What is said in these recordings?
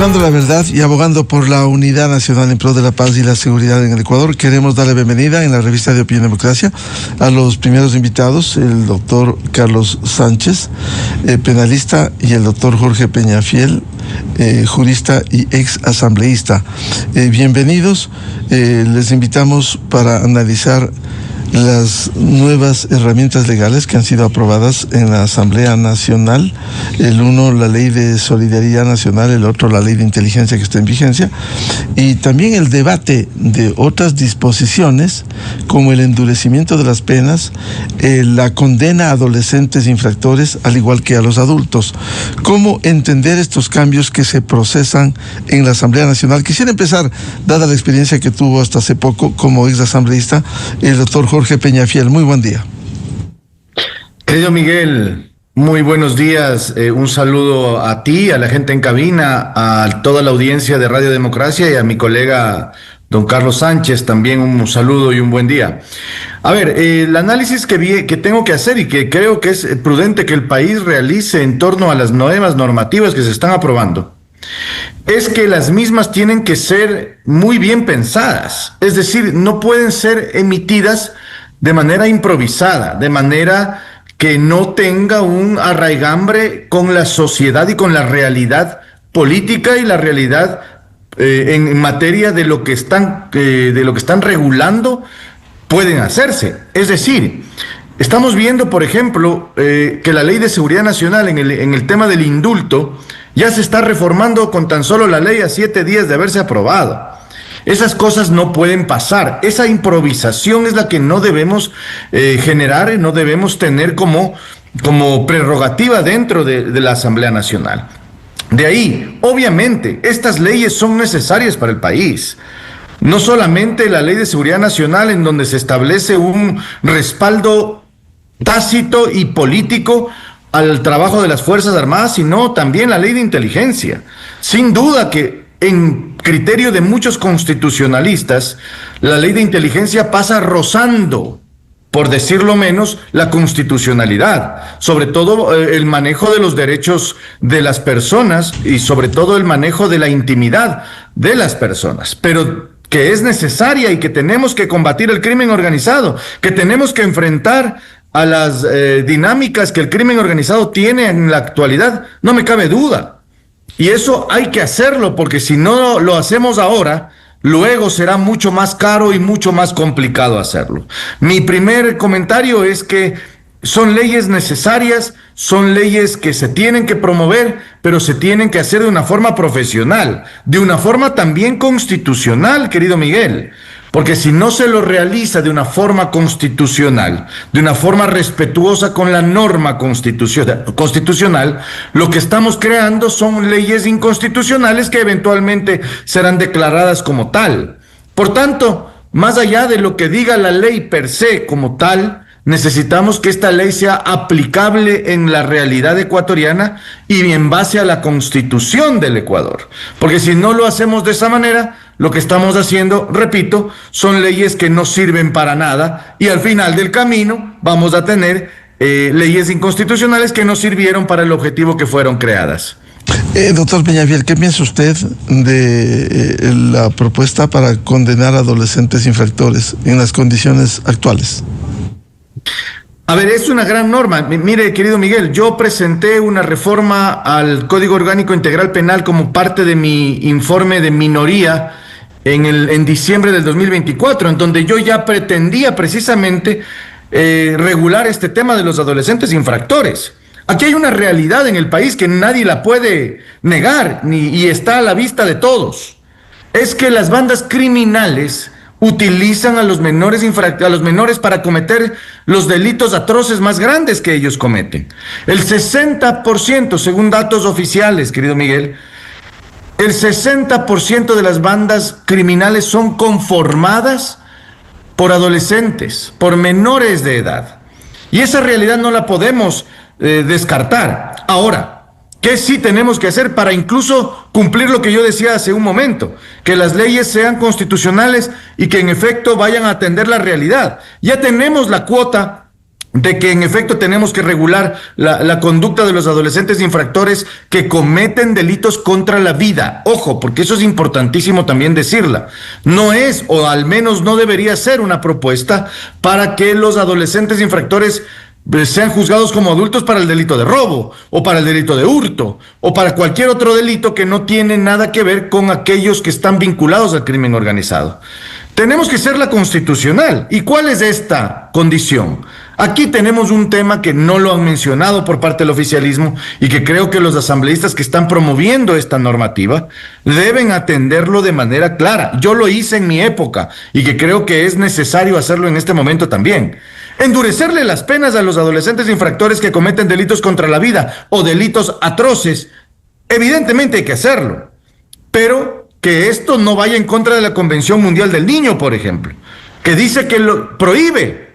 Buscando la verdad y abogando por la unidad nacional en pro de la paz y la seguridad en el Ecuador, queremos darle bienvenida en la revista de Opinión Democracia a los primeros invitados, el doctor Carlos Sánchez, penalista, y el doctor Jorge Peñafiel, jurista y ex asambleísta. Bienvenidos, les invitamos para analizar las nuevas herramientas legales que han sido aprobadas en la Asamblea Nacional. El uno, la Ley de Solidaridad Nacional; el otro, la Ley de Inteligencia, que está en vigencia, y también el debate de otras disposiciones como el endurecimiento de las penas, la condena a adolescentes infractores, al igual que a los adultos. ¿Cómo entender estos cambios que se procesan en la Asamblea Nacional? Quisiera empezar, dada la experiencia que tuvo hasta hace poco como ex asambleísta, el doctor Jorge Peñafiel. Muy buen día. Querido Miguel, muy buenos días. Un saludo a ti, a la gente en cabina, a toda la audiencia de Radio Democracia y a mi colega don Carlos Sánchez, también un saludo y un buen día. A ver, el análisis que tengo que hacer y que creo que es prudente que el país realice en torno a las nuevas normativas que se están aprobando es que las mismas tienen que ser muy bien pensadas. Es decir, no pueden ser emitidas de manera improvisada, de manera que no tenga un arraigambre con la sociedad y con la realidad política y la realidad en materia de lo que están regulando pueden hacerse. Es decir, estamos viendo, por ejemplo, que la Ley de Seguridad Nacional en el tema del indulto ya se está reformando con tan solo la ley a 7 días de haberse aprobado. Esas cosas no pueden pasar. Esa improvisación es la que no debemos generar, no debemos tener como prerrogativa dentro de la Asamblea Nacional. De ahí, obviamente, estas leyes son necesarias para el país. No solamente la Ley de Seguridad Nacional, en donde se establece un respaldo tácito y político al trabajo de las Fuerzas Armadas, sino también la Ley de Inteligencia. Sin duda que en criterio de muchos constitucionalistas, la Ley de Inteligencia pasa rozando, por decirlo menos, la constitucionalidad, sobre todo el manejo de los derechos de las personas y sobre todo el manejo de la intimidad de las personas, pero que es necesaria y que tenemos que combatir el crimen organizado, que tenemos que enfrentar a las dinámicas que el crimen organizado tiene en la actualidad, no me cabe duda. Y eso hay que hacerlo, porque si no lo hacemos ahora, luego será mucho más caro y mucho más complicado hacerlo. Mi primer comentario es que son leyes necesarias, son leyes que se tienen que promover, pero se tienen que hacer de una forma profesional, de una forma también constitucional, querido Miguel. Porque si no se lo realiza de una forma constitucional, de una forma respetuosa con la norma constitucional, lo que estamos creando son leyes inconstitucionales que eventualmente serán declaradas como tal. Por tanto, más allá de lo que diga la ley per se como tal, necesitamos que esta ley sea aplicable en la realidad ecuatoriana y en base a la Constitución del Ecuador. Porque si no lo hacemos de esa manera, lo que estamos haciendo, repito, son leyes que no sirven para nada y al final del camino vamos a tener leyes inconstitucionales que no sirvieron para el objetivo que fueron creadas. Doctor Peñafiel, ¿qué piensa usted de la propuesta para condenar a adolescentes infractores en las condiciones actuales? A ver, es una gran norma. Mire, querido Miguel, yo presenté una reforma al Código Orgánico Integral Penal como parte de mi informe de minoría en diciembre del 2024, en donde yo ya pretendía precisamente regular este tema de los adolescentes infractores. Aquí hay una realidad en el país que nadie la puede negar y está a la vista de todos. Es que las bandas criminales utilizan a los menores para cometer los delitos atroces más grandes que ellos cometen. El 60%, según datos oficiales, querido Miguel, el 60% de las bandas criminales son conformadas por adolescentes, por menores de edad. Y esa realidad no la podemos descartar. Ahora, ¿qué sí tenemos que hacer para incluso cumplir lo que yo decía hace un momento? Que las leyes sean constitucionales y que en efecto vayan a atender la realidad. Ya tenemos la cuota de que en efecto tenemos que regular la conducta de los adolescentes infractores que cometen delitos contra la vida. Ojo, porque eso es importantísimo también decirla. No es, o al menos no debería ser, una propuesta para que los adolescentes infractores sean juzgados como adultos para el delito de robo, o para el delito de hurto, o para cualquier otro delito que no tiene nada que ver con aquellos que están vinculados al crimen organizado. Tenemos que ser la constitucional. ¿Y cuál es esta condición? Aquí tenemos un tema que no lo han mencionado por parte del oficialismo y que creo que los asambleístas que están promoviendo esta normativa deben atenderlo de manera clara. Yo lo hice en mi época y que creo que es necesario hacerlo en este momento también. Endurecerle las penas a los adolescentes infractores que cometen delitos contra la vida o delitos atroces, evidentemente hay que hacerlo, pero que esto no vaya en contra de la Convención Mundial del Niño, por ejemplo, que dice que lo prohíbe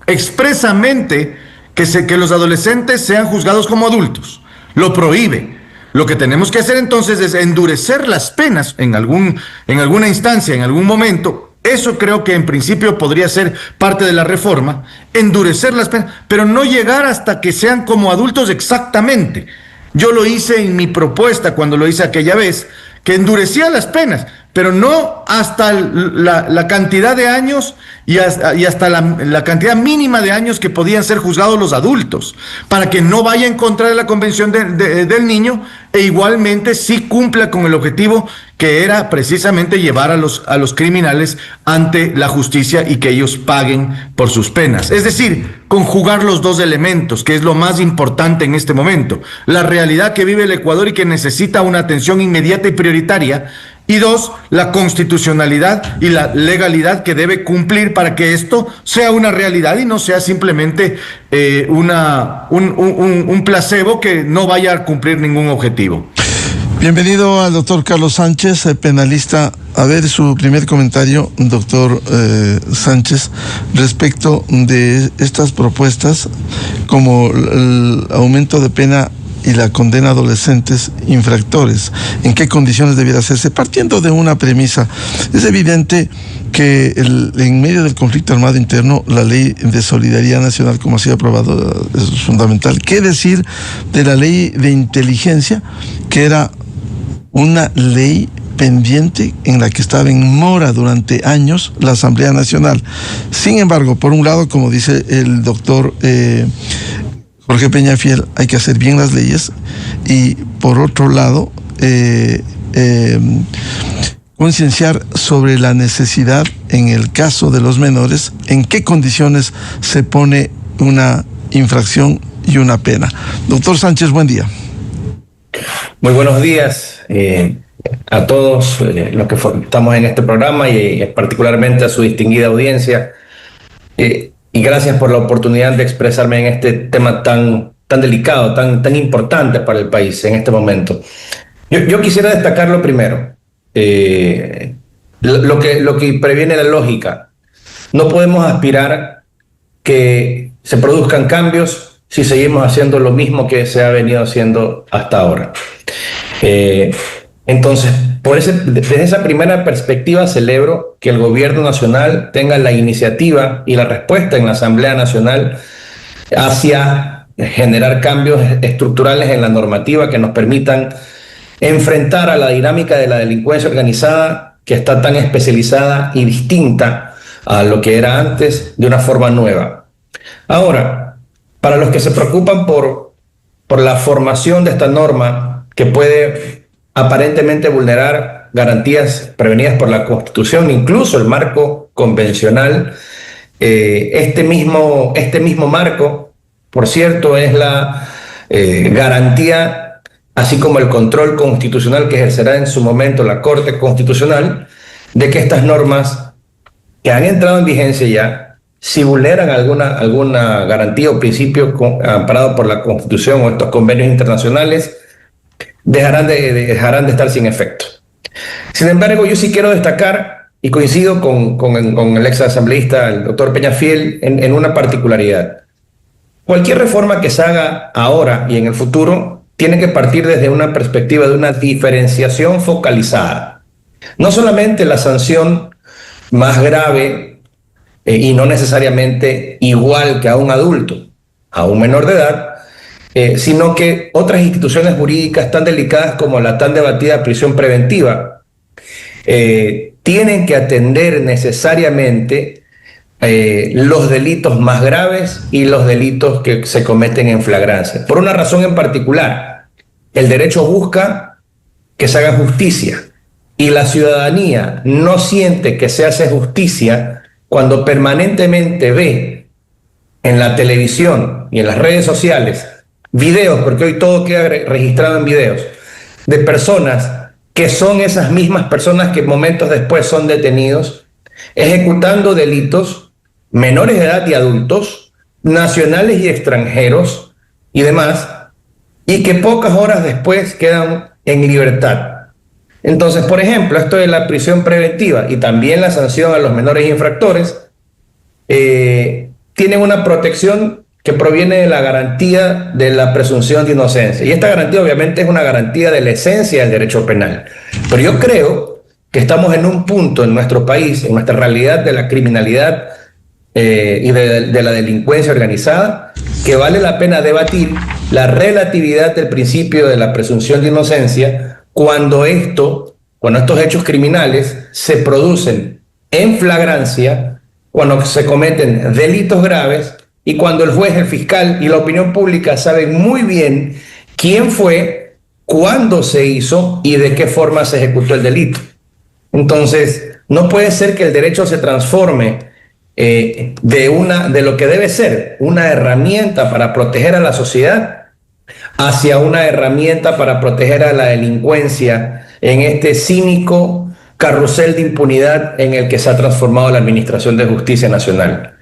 expresamente que los adolescentes sean juzgados como adultos. Lo prohíbe. Lo que tenemos que hacer entonces es endurecer las penas en alguna instancia, en algún momento. Eso creo que en principio podría ser parte de la reforma, endurecer las penas, pero no llegar hasta que sean como adultos exactamente. Yo lo hice en mi propuesta cuando lo hice aquella vez, que endurecía las penas, pero no hasta la cantidad de años y hasta la cantidad mínima de años que podían ser juzgados los adultos, para que no vaya en contra de la Convención del Niño e igualmente sí cumpla con el objetivo que era precisamente llevar a los criminales ante la justicia y que ellos paguen por sus penas. Es decir, conjugar los dos elementos, que es lo más importante en este momento. La realidad que vive el Ecuador y que necesita una atención inmediata y prioritaria. Y dos, la constitucionalidad y la legalidad que debe cumplir para que esto sea una realidad y no sea simplemente un placebo que no vaya a cumplir ningún objetivo. Bienvenido al doctor Carlos Sánchez, penalista. A ver su primer comentario, doctor Sánchez, respecto de estas propuestas como el aumento de pena y la condena a adolescentes infractores. ¿En qué condiciones debiera hacerse? Partiendo de una premisa, es evidente que en medio del conflicto armado interno, la ley de solidaridad nacional, como ha sido aprobado, es fundamental. ¿Qué decir de la ley de inteligencia, que era una ley pendiente en la que estaba en mora durante años la Asamblea Nacional? Sin embargo, por un lado, como dice el doctor Jorge Peñafiel, hay que hacer bien las leyes, y por otro lado, concienciar sobre la necesidad, en el caso de los menores, en qué condiciones se pone una infracción y una pena. Doctor Sánchez, buen día. Muy buenos días a todos los que estamos en este programa y particularmente a su distinguida audiencia. Y gracias por la oportunidad de expresarme en este tema tan delicado, tan importante para el país en este momento. Yo quisiera destacar lo primero, lo que previene la lógica. No podemos aspirar que se produzcan cambios si seguimos haciendo lo mismo que se ha venido haciendo hasta ahora. Entonces, desde esa primera perspectiva, celebro que el gobierno nacional tenga la iniciativa y la respuesta en la Asamblea Nacional hacia generar cambios estructurales en la normativa que nos permitan enfrentar a la dinámica de la delincuencia organizada, que está tan especializada y distinta a lo que era antes, de una forma nueva. Ahora, para los que se preocupan por la formación de esta norma, que puede aparentemente vulnerar garantías prevenidas por la Constitución, incluso el marco convencional, este mismo marco, por cierto, es la garantía, así como el control constitucional que ejercerá en su momento la Corte Constitucional, de que estas normas que han entrado en vigencia ya, si vulneran alguna garantía o principio amparado por la Constitución o estos convenios internacionales, dejarán de estar sin efecto. Sin embargo, yo sí quiero destacar, y coincido con el ex asambleísta, el doctor Peñafiel, en una particularidad. Cualquier reforma que se haga ahora y en el futuro tiene que partir desde una perspectiva de una diferenciación focalizada. No solamente la sanción más grave y no necesariamente igual que a un adulto, a un menor de edad, sino que otras instituciones jurídicas tan delicadas como la tan debatida prisión preventiva tienen que atender necesariamente los delitos más graves y los delitos que se cometen en flagrancia. Por una razón en particular, el derecho busca que se haga justicia y la ciudadanía no siente que se hace justicia cuando permanentemente ve en la televisión y en las redes sociales videos, porque hoy todo queda registrado en videos, de personas que son esas mismas personas que momentos después son detenidos, ejecutando delitos, menores de edad y adultos, nacionales y extranjeros y demás, y que pocas horas después quedan en libertad. Entonces, por ejemplo, esto de la prisión preventiva y también la sanción a los menores infractores tienen una protección que proviene de la garantía de la presunción de inocencia. Y esta garantía obviamente es una garantía de la esencia del derecho penal. Pero yo creo que estamos en un punto en nuestro país, en nuestra realidad de la criminalidad y de la delincuencia organizada, que vale la pena debatir la relatividad del principio de la presunción de inocencia cuando estos hechos criminales se producen en flagrancia, cuando se cometen delitos graves y cuando el juez, el fiscal y la opinión pública saben muy bien quién fue, cuándo se hizo y de qué forma se ejecutó el delito. Entonces, no puede ser que el derecho se transforme de lo que debe ser una herramienta para proteger a la sociedad hacia una herramienta para proteger a la delincuencia en este cínico carrusel de impunidad en el que se ha transformado la Administración de Justicia Nacional.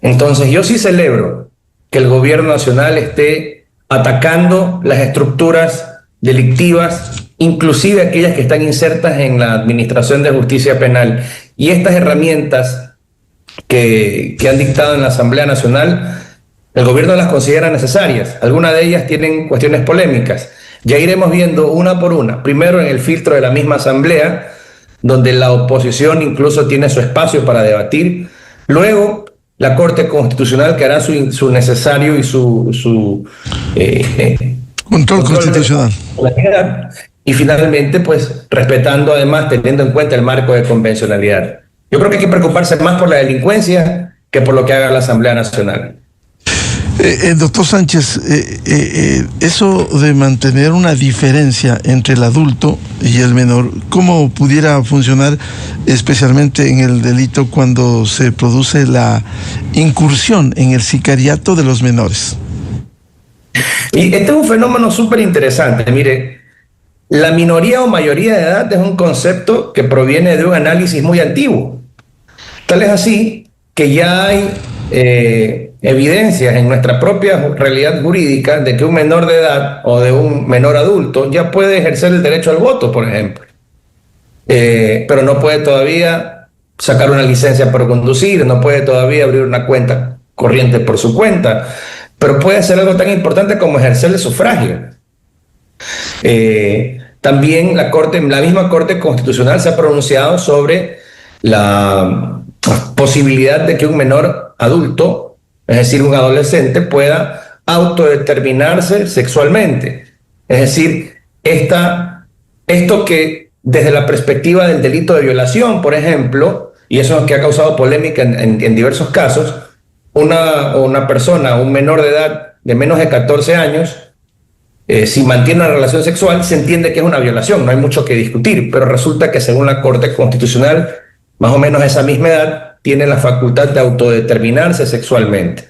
Entonces, yo sí celebro que el gobierno nacional esté atacando las estructuras delictivas, inclusive aquellas que están insertas en la Administración de Justicia Penal. Y estas herramientas que han dictado en la Asamblea Nacional, el gobierno las considera necesarias. Algunas de ellas tienen cuestiones polémicas. Ya iremos viendo una por una. Primero, en el filtro de la misma Asamblea, donde la oposición incluso tiene su espacio para debatir. Luego, la Corte Constitucional, que hará su necesario y su control constitucional. Y finalmente, pues, respetando además, teniendo en cuenta el marco de convencionalidad. Yo creo que hay que preocuparse más por la delincuencia que por lo que haga la Asamblea Nacional. Doctor Sánchez, eso de mantener una diferencia entre el adulto y el menor, ¿cómo pudiera funcionar especialmente en el delito cuando se produce la incursión en el sicariato de los menores? Y este es un fenómeno súper interesante. Mire, la minoría o mayoría de edad es un concepto que proviene de un análisis muy antiguo. Tal es así que ya hay evidencias en nuestra propia realidad jurídica de que un menor de edad o de un menor adulto ya puede ejercer el derecho al voto, por ejemplo. Pero no puede todavía sacar una licencia para conducir, no puede todavía abrir una cuenta corriente por su cuenta, pero puede hacer algo tan importante como ejercer el sufragio. También la misma Corte Constitucional se ha pronunciado sobre la posibilidad de que un menor adulto, es decir, un adolescente, pueda autodeterminarse sexualmente. Es decir, esto que desde la perspectiva del delito de violación, por ejemplo, y eso es lo que ha causado polémica en diversos casos, una persona, un menor de edad de menos de 14 años, si mantiene una relación sexual, se entiende que es una violación, no hay mucho que discutir, pero resulta que según la Corte Constitucional, más o menos esa misma edad tiene la facultad de autodeterminarse sexualmente.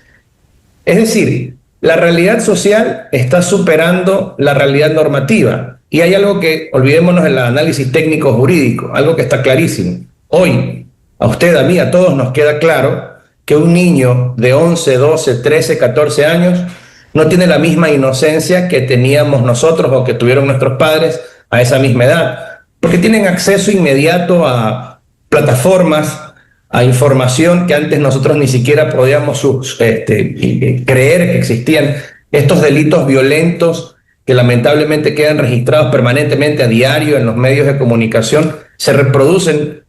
Es decir, la realidad social está superando la realidad normativa. Y hay algo que, olvidémonos del análisis técnico jurídico, algo que está clarísimo. Hoy, a usted, a mí, a todos nos queda claro que un niño de 11, 12, 13, 14 años no tiene la misma inocencia que teníamos nosotros o que tuvieron nuestros padres a esa misma edad, porque tienen acceso inmediato a plataformas, a información que antes nosotros ni siquiera podíamos creer que existían. Estos delitos violentos que lamentablemente quedan registrados permanentemente a diario en los medios de comunicación se reproducen.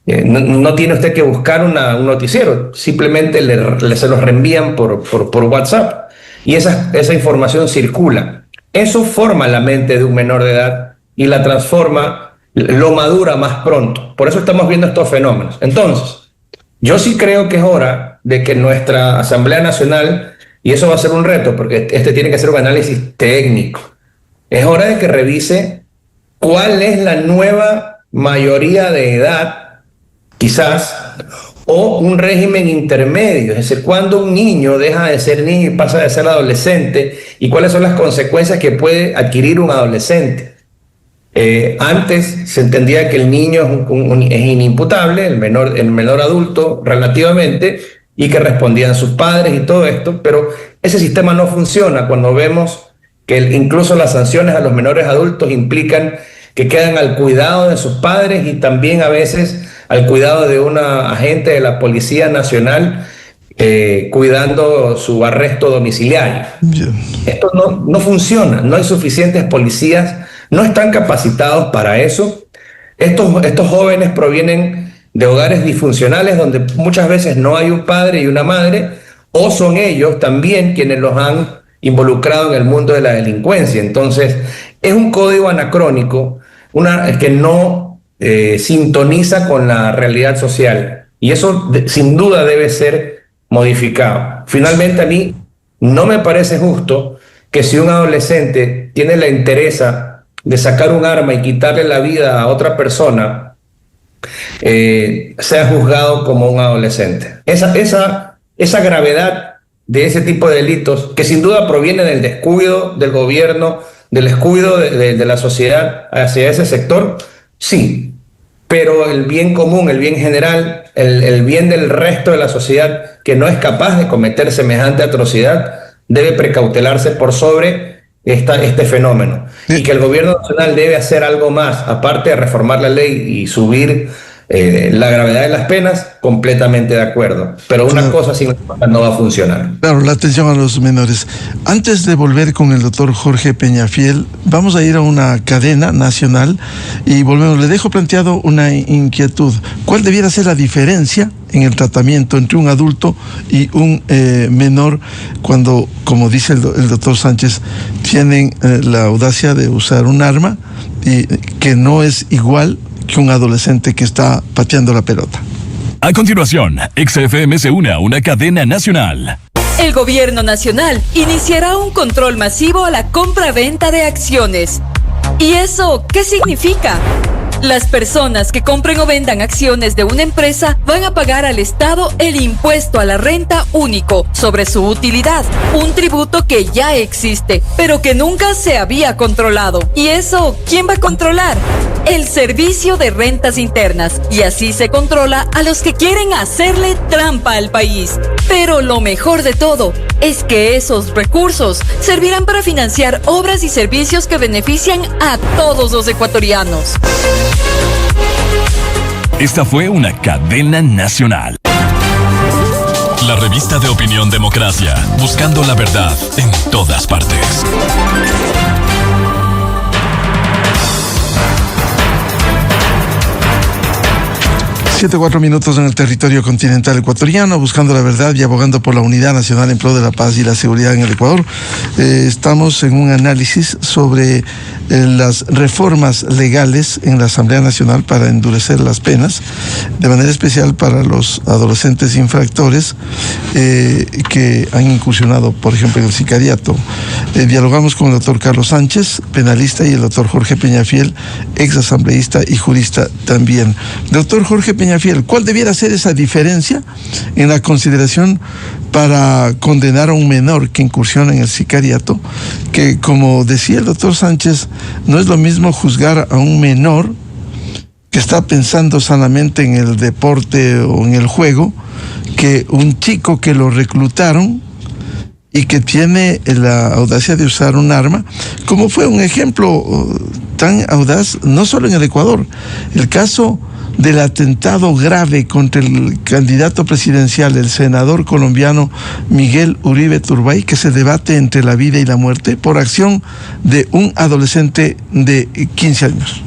No tiene usted que buscar un noticiero, simplemente se los reenvían por WhatsApp. y esa información circula. Eso forma la mente de un menor de edad y la transforma, lo madura más pronto. Por eso estamos viendo estos fenómenos. Entonces, yo sí creo que es hora de que nuestra Asamblea Nacional, y eso va a ser un reto, porque tiene que ser un análisis técnico, es hora de que revise cuál es la nueva mayoría de edad, quizás, o un régimen intermedio, es decir, cuando un niño deja de ser niño y pasa de ser adolescente, y cuáles son las consecuencias que puede adquirir un adolescente. Antes se entendía que el niño es inimputable, el menor adulto relativamente, y que respondían sus padres y todo esto, pero ese sistema no funciona cuando vemos que incluso las sanciones a los menores adultos implican que quedan al cuidado de sus padres y también a veces al cuidado de una agente de la Policía Nacional cuidando su arresto domiciliario. Bien. Esto no funciona, no hay suficientes policías, no están capacitados para eso. Estos jóvenes provienen de hogares disfuncionales donde muchas veces no hay un padre y una madre, o son ellos también quienes los han involucrado en el mundo de la delincuencia. Entonces, es un código anacrónico, que no sintoniza con la realidad social, y eso sin duda debe ser modificado. Finalmente, a mí no me parece justo que si un adolescente tiene la interesa de sacar un arma y quitarle la vida a otra persona, sea juzgado como un adolescente. Esa gravedad de ese tipo de delitos, que sin duda proviene del descuido del gobierno, del descuido de la sociedad hacia ese sector, sí, pero el bien común, el bien general, el bien del resto de la sociedad que no es capaz de cometer semejante atrocidad, debe precautelarse por sobre este fenómeno. Y que el gobierno nacional debe hacer algo más, aparte de reformar la ley y subir la gravedad de las penas, completamente de acuerdo. Pero una cosa sin otra no va a funcionar. Claro, la atención a los menores. Antes de volver con el doctor Jorge Peñafiel, vamos a ir a una cadena nacional y volvemos. Le dejo planteado una inquietud. ¿Cuál debiera ser la diferencia en el tratamiento entre un adulto y un menor cuando, como dice el doctor Sánchez, tienen la audacia de usar un arma y que no es igual que un adolescente que está pateando la pelota? A continuación, XFM se une a una cadena nacional. El gobierno nacional iniciará un control masivo a la compra-venta de acciones. ¿Y eso qué significa? Las personas que compren o vendan acciones de una empresa van a pagar al Estado el impuesto a la renta único sobre su utilidad, un tributo que ya existe, pero que nunca se había controlado. ¿Y eso quién va a controlar? El Servicio de Rentas Internas, y así se controla a los que quieren hacerle trampa al país. Pero lo mejor de todo es que esos recursos servirán para financiar obras y servicios que benefician a todos los ecuatorianos. Esta fue una cadena nacional. La revista de opinión Democracia, buscando la verdad en todas partes. 7:04 minutos en el territorio continental ecuatoriano, buscando la verdad y abogando por la unidad nacional en pro de la paz y la seguridad en el Ecuador. Estamos en un análisis sobre las reformas legales en la Asamblea Nacional para endurecer las penas, de manera especial para los adolescentes infractores que han incursionado, por ejemplo, en el sicariato. Dialogamos con el doctor Carlos Sánchez, penalista, y el doctor Jorge Peñafiel, ex asambleísta y jurista también. Doctor Jorge Peñafiel, ¿cuál debiera ser esa diferencia en la consideración para condenar a un menor que incursiona en el sicariato? Que, como decía el doctor Sánchez, no es lo mismo juzgar a un menor que está pensando sanamente en el deporte o en el juego, que un chico que lo reclutaron y que tiene la audacia de usar un arma, como fue un ejemplo tan audaz, no solo en el Ecuador, el caso del atentado grave contra el candidato presidencial, el senador colombiano Miguel Uribe Turbay, que se debate entre la vida y la muerte por acción de un adolescente de 15 años.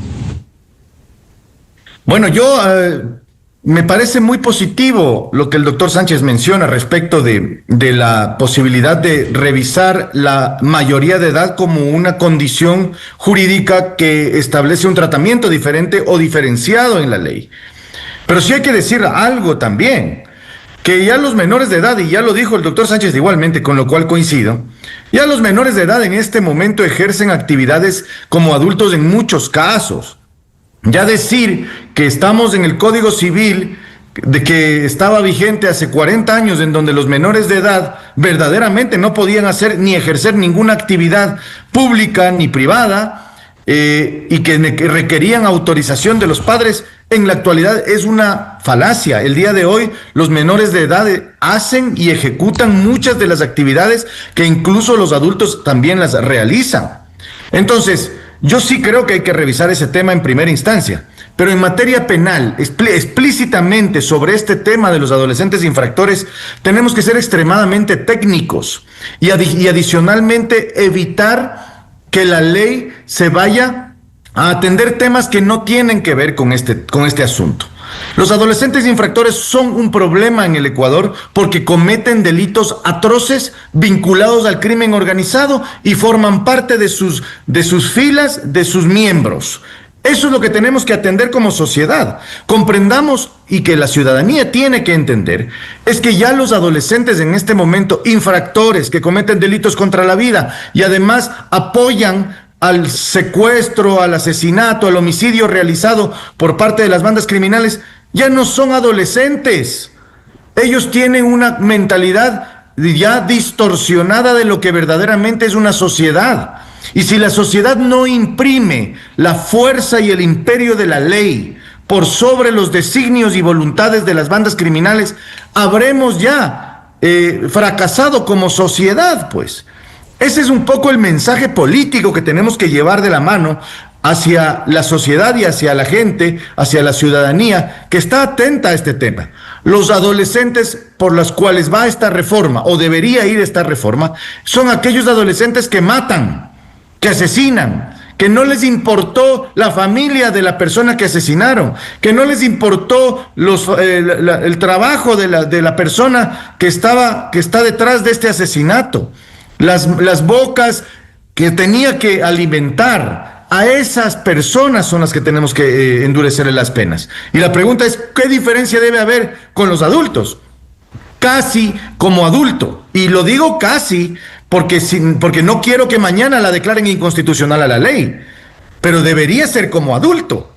Bueno, yo Me parece muy positivo lo que el doctor Sánchez menciona respecto de la posibilidad de revisar la mayoría de edad como una condición jurídica que establece un tratamiento diferente o diferenciado en la ley. Pero sí hay que decir algo también, que ya los menores de edad, y ya lo dijo el doctor Sánchez igualmente, con lo cual coincido, ya los menores de edad en este momento ejercen actividades como adultos en muchos casos. Ya decir que estamos en el Código Civil, de que estaba vigente hace 40 años, en donde los menores de edad verdaderamente no podían hacer ni ejercer ninguna actividad pública ni privada, y que requerían autorización de los padres, en la actualidad es una falacia. El día de hoy los menores de edad hacen y ejecutan muchas de las actividades que incluso los adultos también las realizan. Entonces, yo sí creo que hay que revisar ese tema en primera instancia, pero en materia penal, explícitamente sobre este tema de los adolescentes infractores, tenemos que ser extremadamente técnicos y adicionalmente evitar que la ley se vaya a atender temas que no tienen que ver con este asunto. Los adolescentes infractores son un problema en el Ecuador porque cometen delitos atroces vinculados al crimen organizado y forman parte de sus filas, de sus miembros. Eso es lo que tenemos que atender como sociedad. Comprendamos, y que la ciudadanía tiene que entender, es que ya los adolescentes en este momento, infractores que cometen delitos contra la vida y además apoyan al secuestro, al asesinato, al homicidio realizado por parte de las bandas criminales, ya no son adolescentes. Ellos tienen una mentalidad ya distorsionada de lo que verdaderamente es una sociedad. Y si la sociedad no imprime la fuerza y el imperio de la ley por sobre los designios y voluntades de las bandas criminales, habremos ya fracasado como sociedad, pues. Ese es un poco el mensaje político que tenemos que llevar de la mano hacia la sociedad y hacia la gente, hacia la ciudadanía que está atenta a este tema. Los adolescentes por los cuales va esta reforma, o debería ir esta reforma, son aquellos adolescentes que matan, que asesinan, que no les importó la familia de la persona que asesinaron, que no les importó el trabajo de la persona que está detrás de este asesinato. Las bocas que tenía que alimentar, a esas personas son las que tenemos que endurecerle las penas. Y la pregunta es, ¿qué diferencia debe haber con los adultos? Casi como adulto. Y lo digo casi porque no quiero que mañana la declaren inconstitucional a la ley. Pero debería ser como adulto.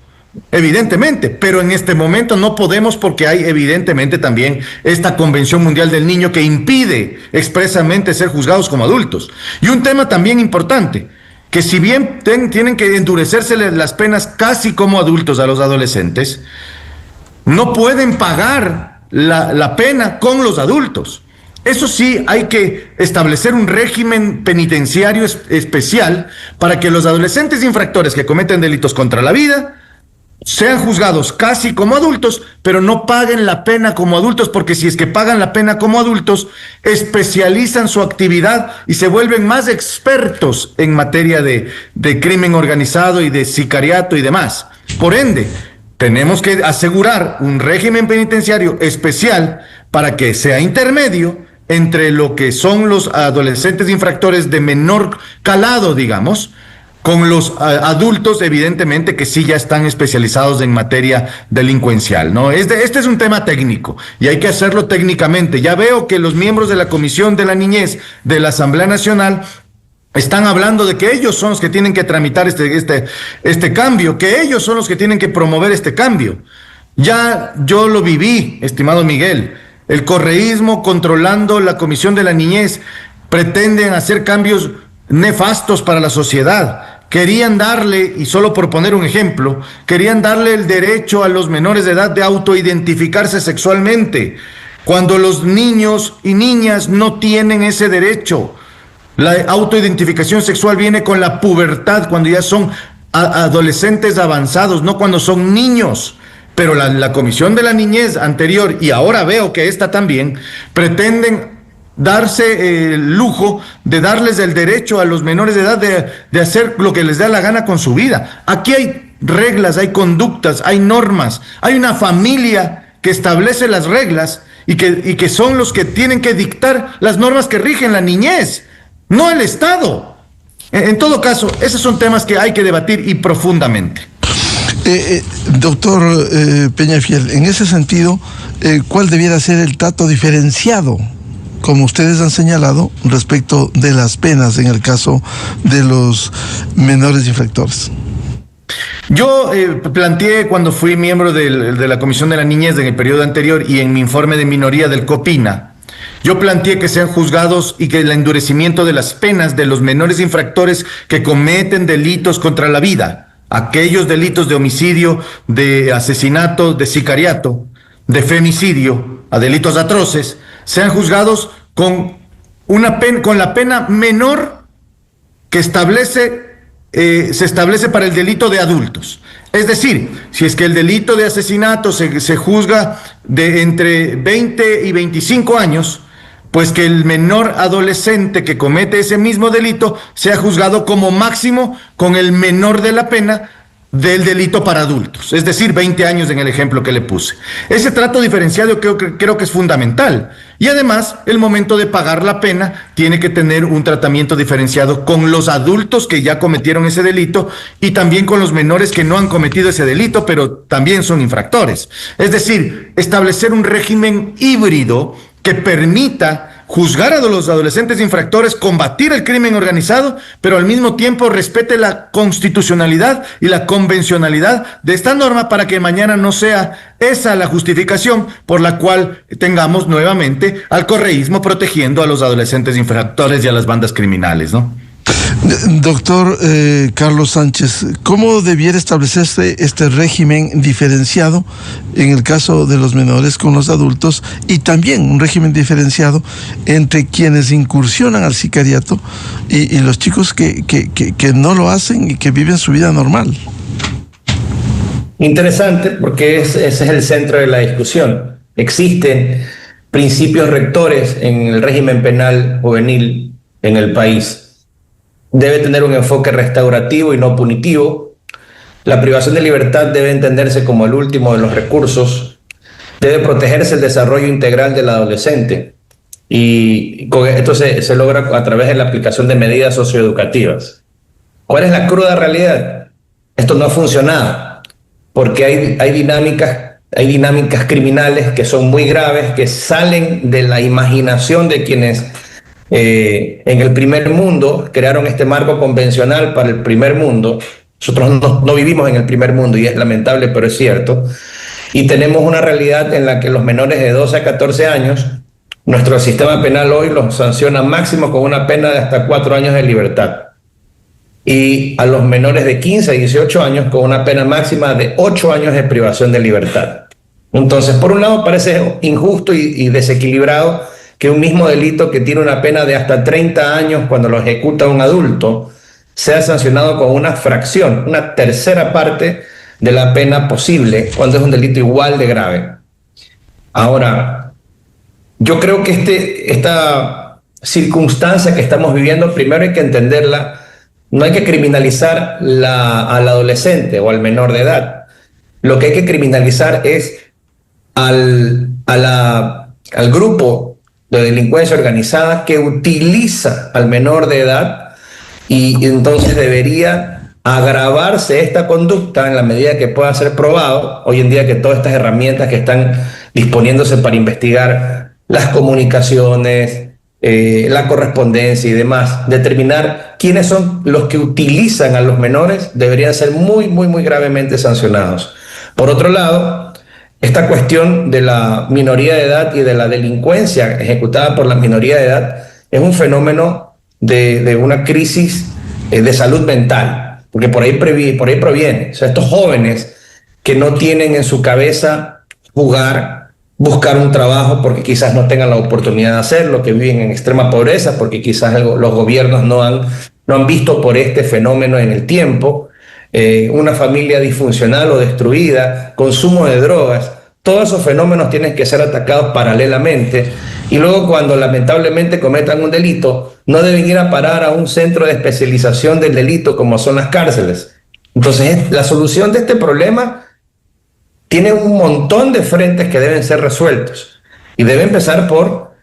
Evidentemente, pero en este momento no podemos porque hay evidentemente también esta Convención Mundial del Niño que impide expresamente ser juzgados como adultos. Y un tema también importante, que si bien tienen que endurecerse las penas casi como adultos a los adolescentes, no pueden pagar la pena con los adultos. Eso sí, hay que establecer un régimen penitenciario especial para que los adolescentes infractores que cometen delitos contra la vida sean juzgados casi como adultos, pero no paguen la pena como adultos, porque si es que pagan la pena como adultos, especializan su actividad y se vuelven más expertos en materia de crimen organizado y de sicariato y demás. Por ende, tenemos que asegurar un régimen penitenciario especial para que sea intermedio entre lo que son los adolescentes infractores de menor calado, digamos, con los adultos, evidentemente, que sí ya están especializados en materia delincuencial, ¿no? Este es un tema técnico y hay que hacerlo técnicamente. Ya veo que los miembros de la Comisión de la Niñez de la Asamblea Nacional están hablando de que ellos son los que tienen que tramitar este cambio, que ellos son los que tienen que promover este cambio. Ya yo lo viví, estimado Miguel. El correísmo controlando la Comisión de la Niñez pretenden hacer cambios nefastos para la sociedad. Querían darle, y solo por poner un ejemplo, querían darle el derecho a los menores de edad de autoidentificarse sexualmente, cuando los niños y niñas no tienen ese derecho. La autoidentificación sexual viene con la pubertad, cuando ya son adolescentes avanzados, no cuando son niños. Pero la Comisión de la Niñez anterior, y ahora veo que esta también, pretenden darse el lujo de darles el derecho a los menores de edad de hacer lo que les da la gana con su vida. Aquí hay reglas, hay conductas, hay normas, hay una familia que establece las reglas y que son los que tienen que dictar las normas que rigen la niñez, no el Estado. En todo caso, esos son temas que hay que debatir y profundamente. Doctor Peñafiel, en ese sentido, ¿cuál debiera ser el trato diferenciado, como ustedes han señalado, respecto de las penas en el caso de los menores infractores? Yo planteé cuando fui miembro de la Comisión de la Niñez en el periodo anterior y en mi informe de minoría del COPINA, yo planteé que sean juzgados y que el endurecimiento de las penas de los menores infractores que cometen delitos contra la vida, aquellos delitos de homicidio, de asesinato, de sicariato, de femicidio, a delitos atroces, sean juzgados con la pena menor que se establece para el delito de adultos. Es decir, si es que el delito de asesinato se juzga de entre 20 y 25 años, pues que el menor adolescente que comete ese mismo delito sea juzgado como máximo con el menor de la pena del delito para adultos, es decir, 20 años en el ejemplo que le puse. Ese trato diferenciado creo que es fundamental. Y además, el momento de pagar la pena tiene que tener un tratamiento diferenciado con los adultos que ya cometieron ese delito y también con los menores que no han cometido ese delito, pero también son infractores. Es decir, establecer un régimen híbrido que permita juzgar a los adolescentes infractores, combatir el crimen organizado, pero al mismo tiempo respete la constitucionalidad y la convencionalidad de esta norma para que mañana no sea esa la justificación por la cual tengamos nuevamente al correísmo protegiendo a los adolescentes infractores y a las bandas criminales, ¿no? Doctor Carlos Sánchez, ¿cómo debiera establecerse este régimen diferenciado en el caso de los menores con los adultos y también un régimen diferenciado entre quienes incursionan al sicariato y los chicos que no lo hacen y que viven su vida normal? Interesante, porque ese es el centro de la discusión. Existen principios rectores en el régimen penal juvenil en el país. Debe tener un enfoque restaurativo y no punitivo. La privación de libertad debe entenderse como el último de los recursos. Debe protegerse el desarrollo integral del adolescente. Y con esto se logra a través de la aplicación de medidas socioeducativas. ¿Cuál es la cruda realidad? Esto no ha funcionado, porque hay dinámicas criminales que son muy graves, que salen de la imaginación de quienes en el primer mundo crearon este marco convencional para el primer mundo. Nosotros no vivimos en el primer mundo y es lamentable, pero es cierto. Y tenemos una realidad en la que los menores de 12 a 14 años, nuestro sistema penal hoy los sanciona máximo con una pena de hasta 4 años de libertad. Y a los menores de 15 a 18 años con una pena máxima de 8 años de privación de libertad. Entonces, por un lado parece injusto y desequilibrado que un mismo delito que tiene una pena de hasta 30 años cuando lo ejecuta un adulto sea sancionado con una fracción, una tercera parte de la pena posible cuando es un delito igual de grave. Ahora, yo creo que esta circunstancia que estamos viviendo, primero hay que entenderla. No hay que criminalizar al adolescente o al menor de edad. Lo que hay que criminalizar es al grupo de delincuencia organizada que utiliza al menor de edad, y entonces debería agravarse esta conducta en la medida que pueda ser probado. Hoy en día que todas estas herramientas que están disponiéndose para investigar las comunicaciones, la correspondencia y demás, determinar quiénes son los que utilizan a los menores, deberían ser muy, muy, muy gravemente sancionados. Por otro lado, esta cuestión de la minoría de edad y de la delincuencia ejecutada por la minoría de edad es un fenómeno de una crisis de salud mental, porque por ahí proviene. O sea, estos jóvenes que no tienen en su cabeza jugar, buscar un trabajo porque quizás no tengan la oportunidad de hacerlo, que viven en extrema pobreza porque quizás los gobiernos no han visto por este fenómeno en el tiempo, una familia disfuncional o destruida, consumo de drogas. Todos esos fenómenos tienen que ser atacados paralelamente, y luego cuando lamentablemente cometan un delito no deben ir a parar a un centro de especialización del delito como son las cárceles. Entonces la solución de este problema tiene un montón de frentes que deben ser resueltos y debe empezar por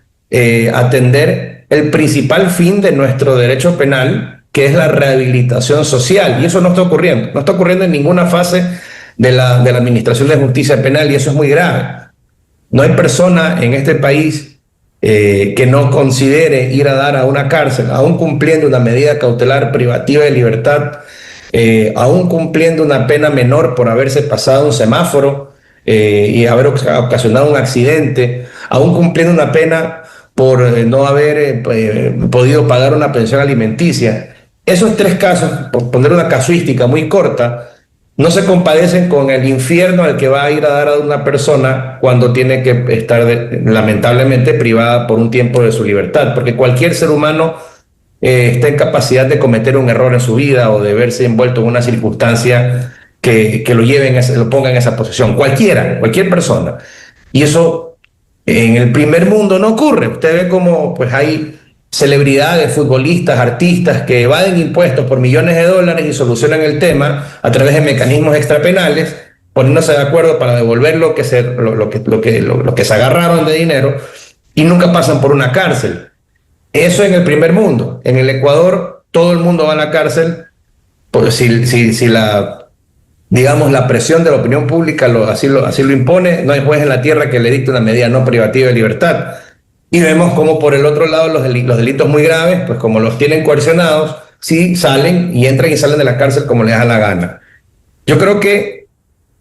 atender el principal fin de nuestro derecho penal, que es la rehabilitación social, y eso no está ocurriendo en ninguna fase de la administración de justicia penal, y eso es muy grave. No hay persona en este país que no considere ir a dar a una cárcel, aún cumpliendo una medida cautelar privativa de libertad, aún cumpliendo una pena menor por haberse pasado un semáforo y haber ocasionado un accidente, aún cumpliendo una pena por no haber podido pagar una pensión alimenticia. Esos 3 casos, por poner una casuística muy corta, no se compadecen con el infierno al que va a ir a dar a una persona cuando tiene que estar lamentablemente privada por un tiempo de su libertad, porque cualquier ser humano está en capacidad de cometer un error en su vida o de verse envuelto en una circunstancia que lo ponga en esa posición. Cualquier persona. Y eso en el primer mundo no ocurre. Usted ve como pues hay celebridades, futbolistas, artistas que evaden impuestos por millones de dólares y solucionan el tema a través de mecanismos extrapenales, poniéndose de acuerdo para devolver lo que se agarraron de dinero, y nunca pasan por una cárcel. Eso en el primer mundo. En el Ecuador todo el mundo va a la cárcel pues, si la presión de la opinión pública así lo impone. No hay juez en la tierra que le dicte una medida no privativa de libertad. Y vemos como por el otro lado los delitos muy graves, pues como los tienen coercionados, sí salen y entran y salen de la cárcel como les da la gana. Yo creo que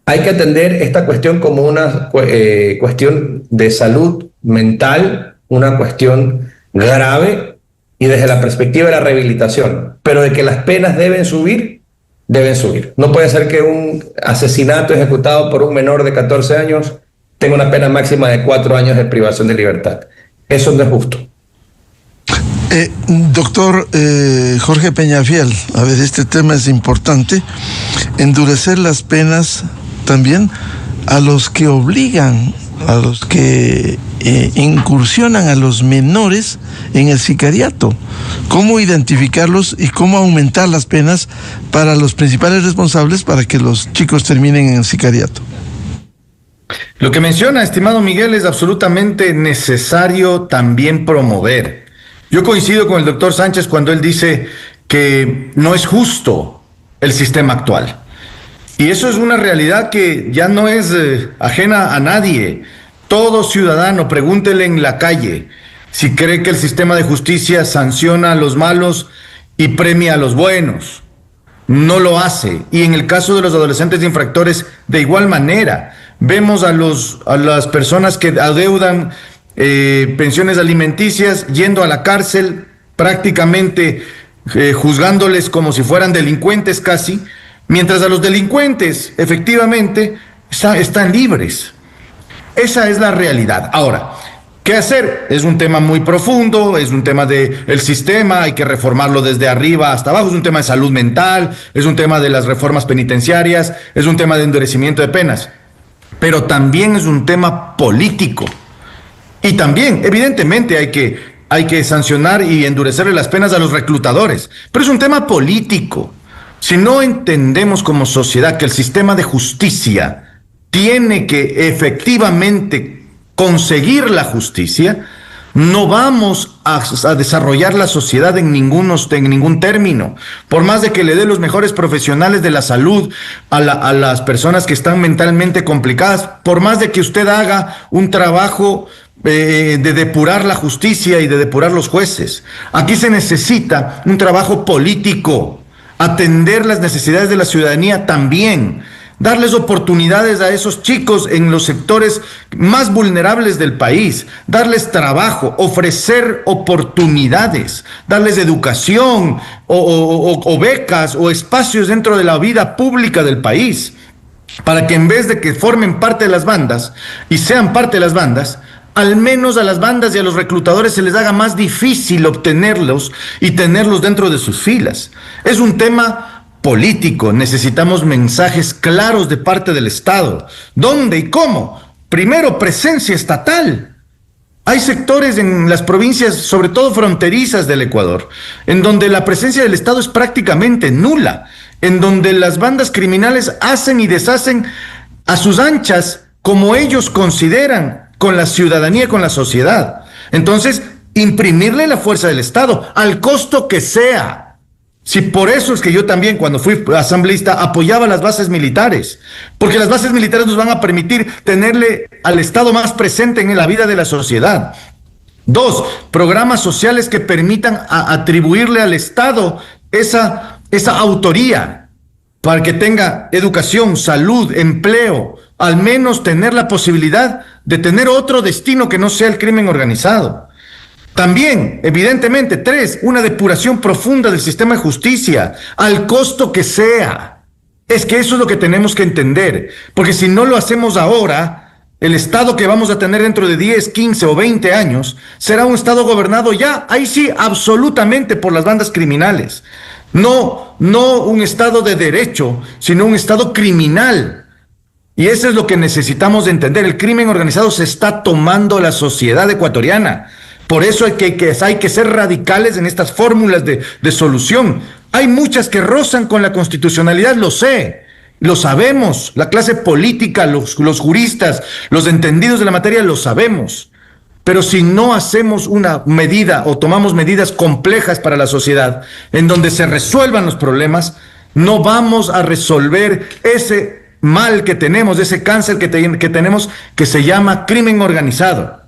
hay que atender esta cuestión como una cuestión de salud mental, una cuestión grave, y desde la perspectiva de la rehabilitación. Pero de que las penas deben subir. No puede ser que un asesinato ejecutado por un menor de 14 años tenga una pena máxima de 4 años de privación de libertad. Eso no es justo. Doctor Jorge Peñafiel, a ver, este tema es importante. Endurecer las penas también a los que obligan, a los que incursionan a los menores en el sicariato. ¿Cómo identificarlos y cómo aumentar las penas para los principales responsables para que los chicos terminen en el sicariato? Lo que menciona, estimado Miguel, es absolutamente necesario también promover. Yo coincido con el doctor Sánchez cuando él dice que no es justo el sistema actual. Y eso es una realidad que ya no es ajena a nadie. Todo ciudadano, pregúntele en la calle si cree que el sistema de justicia sanciona a los malos y premia a los buenos. No lo hace. Y en el caso de los adolescentes infractores, de igual manera. Vemos a las personas que adeudan pensiones alimenticias yendo a la cárcel, prácticamente juzgándoles como si fueran delincuentes casi, mientras a los delincuentes efectivamente están libres. Esa es la realidad. Ahora, ¿qué hacer? Es un tema muy profundo, es un tema del sistema, hay que reformarlo desde arriba hasta abajo, es un tema de salud mental, es un tema de las reformas penitenciarias, es un tema de endurecimiento de penas. Pero también es un tema político. Y también, evidentemente, hay que sancionar y endurecerle las penas a los reclutadores. Pero es un tema político. Si no entendemos como sociedad que el sistema de justicia tiene que efectivamente conseguir la justicia, no vamos a desarrollar la sociedad en ningún término. Por más de que le dé los mejores profesionales de la salud a las personas que están mentalmente complicadas, por más de que usted haga un trabajo de depurar la justicia y de depurar los jueces, aquí se necesita un trabajo político, atender las necesidades de la ciudadanía también, darles oportunidades a esos chicos en los sectores más vulnerables del país, darles trabajo, ofrecer oportunidades, darles educación o becas o espacios dentro de la vida pública del país, para que en vez de que formen parte de las bandas y sean parte de las bandas, al menos a las bandas y a los reclutadores se les haga más difícil obtenerlos y tenerlos dentro de sus filas. Es un tema político, necesitamos mensajes claros de parte del Estado. ¿Dónde y cómo? Primero, presencia estatal. Hay sectores en las provincias, sobre todo fronterizas del Ecuador, en donde la presencia del Estado es prácticamente nula, en donde las bandas criminales hacen y deshacen a sus anchas, como ellos consideran, con la ciudadanía, con la sociedad. Entonces, imprimirle la fuerza del Estado, al costo que sea. Si por eso es que yo también, cuando fui asambleísta, apoyaba las bases militares, porque las bases militares nos van a permitir tenerle al Estado más presente en la vida de la sociedad. 2, programas sociales que permitan atribuirle al Estado esa autoría para que tenga educación, salud, empleo, al menos tener la posibilidad de tener otro destino que no sea el crimen organizado. También, evidentemente, 3, una depuración profunda del sistema de justicia, al costo que sea. Es que eso es lo que tenemos que entender, porque si no lo hacemos ahora, el Estado que vamos a tener dentro de 10, 15 o 20 años será un Estado gobernado ya, ahí sí, absolutamente por las bandas criminales. No un Estado de derecho, sino un Estado criminal. Y eso es lo que necesitamos de entender. El crimen organizado se está tomando la sociedad ecuatoriana. Por eso hay que ser radicales en estas fórmulas de solución. Hay muchas que rozan con la constitucionalidad, lo sé, lo sabemos. La clase política, los juristas, los entendidos de la materia, lo sabemos. Pero si no hacemos una medida o tomamos medidas complejas para la sociedad, en donde se resuelvan los problemas, no vamos a resolver ese mal que tenemos, ese cáncer que tenemos, que se llama crimen organizado.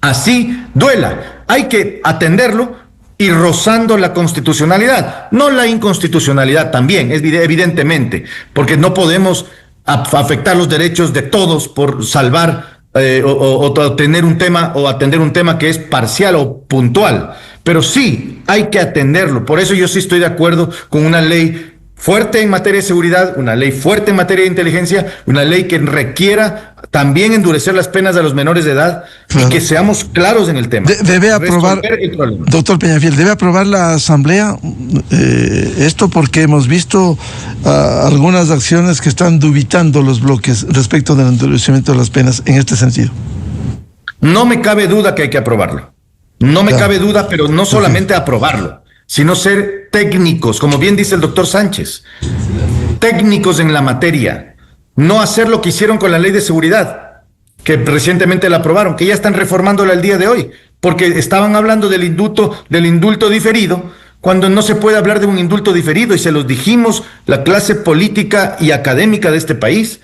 Así duela, hay que atenderlo y rozando la constitucionalidad, no la inconstitucionalidad también, evidentemente, porque no podemos afectar los derechos de todos por salvar o tener un tema o atender un tema que es parcial o puntual, pero sí hay que atenderlo. Por eso yo sí estoy de acuerdo con una ley fuerte en materia de seguridad, una ley fuerte en materia de inteligencia, una ley que requiera también endurecer las penas a los menores de edad, claro, y que seamos claros en el tema. Debe aprobar, doctor Peñafiel, debe aprobar la Asamblea esto, porque hemos visto algunas acciones que están dubitando los bloques respecto del endurecimiento de las penas en este sentido. No me cabe duda que hay que aprobarlo. No me cabe duda, pero no solamente aprobarlo, sino ser técnicos, como bien dice el doctor Sánchez, técnicos en la materia, no hacer lo que hicieron con la ley de seguridad, que recientemente la aprobaron, que ya están reformándola el día de hoy, porque estaban hablando del indulto diferido, cuando no se puede hablar de un indulto diferido, y se los dijimos la clase política y académica de este país.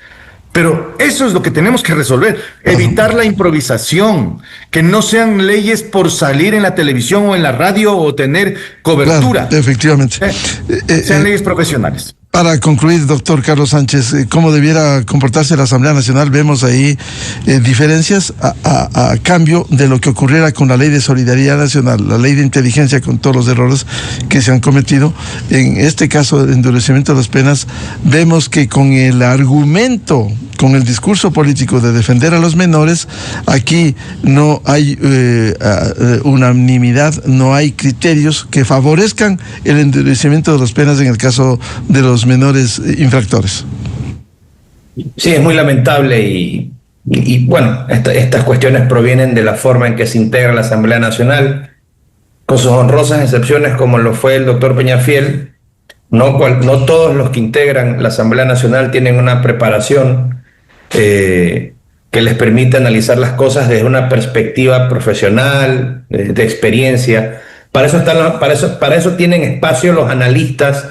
Pero eso es lo que tenemos que resolver, evitar la improvisación, que no sean leyes por salir en la televisión o en la radio o tener cobertura. Claro, efectivamente. Sean leyes profesionales. Para concluir, doctor Carlos Sánchez, ¿cómo debiera comportarse la Asamblea Nacional? Vemos ahí diferencias a cambio de lo que ocurriera con la Ley de Solidaridad Nacional, la Ley de Inteligencia, con todos los errores que se han cometido. En este caso de endurecimiento de las penas, vemos que con el argumento, con el discurso político de defender a los menores, aquí no hay unanimidad, no hay criterios que favorezcan el endurecimiento de las penas en el caso de los menores infractores. Sí, es muy lamentable y bueno, estas cuestiones provienen de la forma en que se integra la Asamblea Nacional, con sus honrosas excepciones como lo fue el doctor Peñafiel. No todos los que integran la Asamblea Nacional tienen una preparación que les permite analizar las cosas desde una perspectiva profesional, de experiencia. Para eso tienen espacio los analistas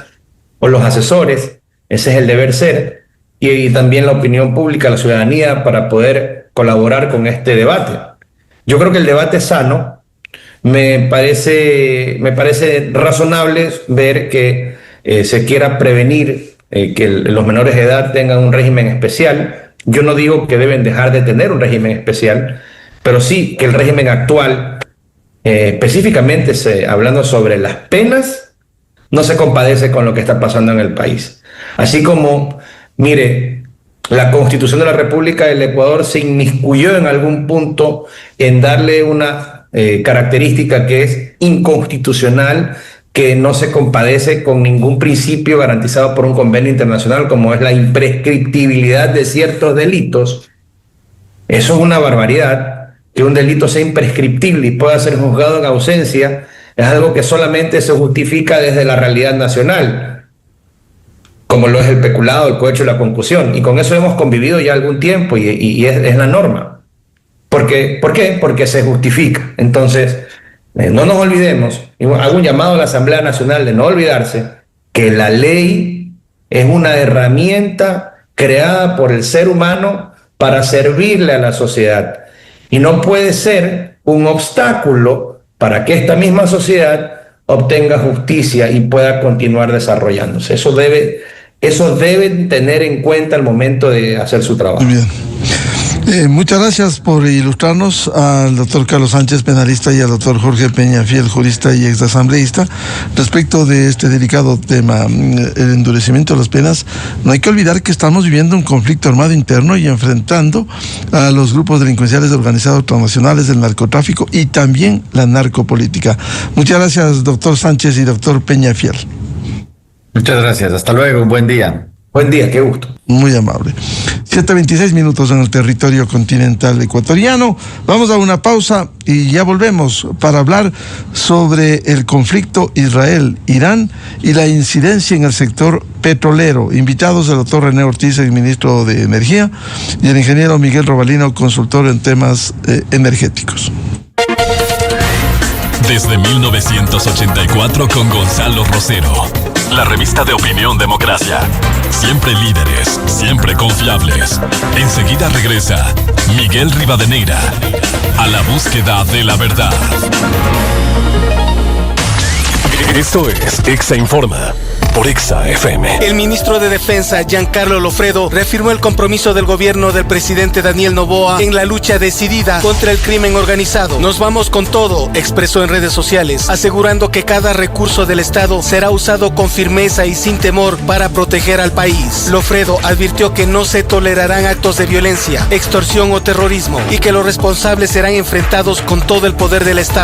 o los asesores, ese es el deber ser, y también la opinión pública, la ciudadanía, para poder colaborar con este debate. Yo creo que el debate es sano. Me parece razonable ver que se quiera prevenir que los menores de edad tengan un régimen especial. Yo no digo que deben dejar de tener un régimen especial, pero sí que el régimen actual, específicamente hablando sobre las penas, no se compadece con lo que está pasando en el país. Así como, mire, la Constitución de la República del Ecuador se inmiscuyó en algún punto en darle una característica que es inconstitucional, que no se compadece con ningún principio garantizado por un convenio internacional, como es la imprescriptibilidad de ciertos delitos. Eso es una barbaridad, que un delito sea imprescriptible y pueda ser juzgado en ausencia. Es algo que solamente se justifica desde la realidad nacional. como lo es el peculado, el cohecho y la concusión. Y con eso hemos convivido ya algún tiempo y es la norma. ¿Por qué? Porque se justifica. Entonces, no nos olvidemos, y hago un llamado a la Asamblea Nacional de no olvidarse que la ley es una herramienta creada por el ser humano para servirle a la sociedad y no puede ser un obstáculo para que esta misma sociedad obtenga justicia y pueda continuar desarrollándose. Eso deben tener en cuenta al momento de hacer su trabajo. Muy bien. Muchas gracias por ilustrarnos al doctor Carlos Sánchez, penalista, y al doctor Jorge Peñafiel, jurista y exasambleísta, respecto de este delicado tema, el endurecimiento de las penas. No hay que olvidar que estamos viviendo un conflicto armado interno y enfrentando a los grupos delincuenciales organizados transnacionales del narcotráfico y también la narcopolítica. Muchas gracias, doctor Sánchez y doctor Peñafiel. Muchas gracias, hasta luego, un buen día. Buen día, qué gusto. Muy amable. 7:26 en el territorio continental ecuatoriano. Vamos a una pausa y ya volvemos para hablar sobre el conflicto Israel-Irán y la incidencia en el sector petrolero. Invitados el doctor René Ortiz, el ministro de Energía, y el ingeniero Miguel Robalino, consultor en temas energéticos. Desde 1984 con Gonzalo Rosero. La revista de Opinión Democracia. Siempre líderes, siempre confiables. Enseguida regresa Miguel Rivadeneira a la búsqueda de la verdad. Esto es Exa Informa por Exa FM. El ministro de Defensa, Giancarlo Lofredo, reafirmó el compromiso del gobierno del presidente Daniel Noboa en la lucha decidida contra el crimen organizado. Nos vamos con todo, expresó en redes sociales, asegurando que cada recurso del Estado será usado con firmeza y sin temor para proteger al país. Lofredo advirtió que no se tolerarán actos de violencia, extorsión o terrorismo y que los responsables serán enfrentados con todo el poder del Estado.